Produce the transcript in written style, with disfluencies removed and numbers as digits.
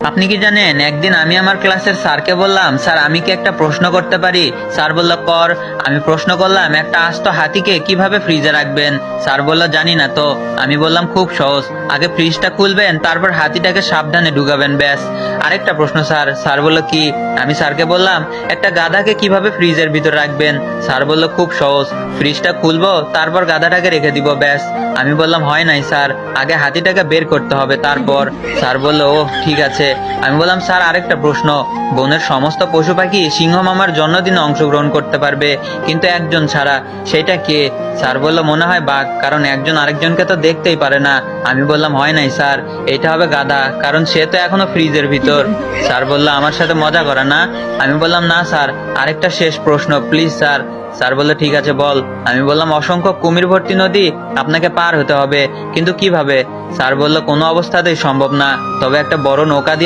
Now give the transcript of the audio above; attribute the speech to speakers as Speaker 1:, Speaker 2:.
Speaker 1: আপনি কি জানেন, একদিন আমি আমার ক্লাসের স্যারকে বললাম, স্যার আমি কি একটা প্রশ্ন করতে পারি? স্যার বলল কর। আমি প্রশ্ন করলাম, একটা আস্ত হাতিকে কিভাবে ফ্রিজে রাখবেন? স্যার বলল জানি না তো। আমি বললাম খুব সহজ, আগে ফ্রিজটা খুলবেন, তারপর হাতিটাকে সাবধানে ঢুকাবেন, ব্যাস। আরেকটা প্রশ্ন স্যার। স্যার বলল কি? আমি স্যারকে বললাম, একটা গাধাকে কিভাবে ফ্রিজের ভিতর রাখবেন? স্যার বলল খুব সহজ, ফ্রিজটা খুলবো, তারপর গাধাটাকে রেখে দিব, ব্যাস। আমি বললাম হয় নাই স্যার, আগে হাতিটাকে বের করতে হবে তারপর। স্যার বলল ও ঠিক আছে। আমি বললাম স্যার আরেকটা প্রশ্ন, বনের সমস্ত পশু পাখি সিংহ মামার জন্মদিনে অংশগ্রহণ করতে পারবে, কিন্তু একজন ছাড়া, সেটা কে? স্যার বলল মনে হয় বাঘ, কারণ একজন আরেকজনকে তো দেখতেই পারে না। আমি বললাম হয় নাই স্যার, এটা হবে গাধা, কারণ সে তো এখনো ফ্রিজের ভিতর। স্যার বলল আমার সাথে মজা করা না? আমি বললাম না স্যার, আরেকটা শেষ প্রশ্ন প্লিজ স্যার। স্যার বলল ঠিক আছে বল। আমি বললাম অসংখ্য কুমির ভর্তি নদী আপনাকে পার হতে হবে, কিন্তু কিভাবে? স্যার বলল কোনো অবস্থাতেই সম্ভব না, তবে একটা বড় নৌকা দিয়ে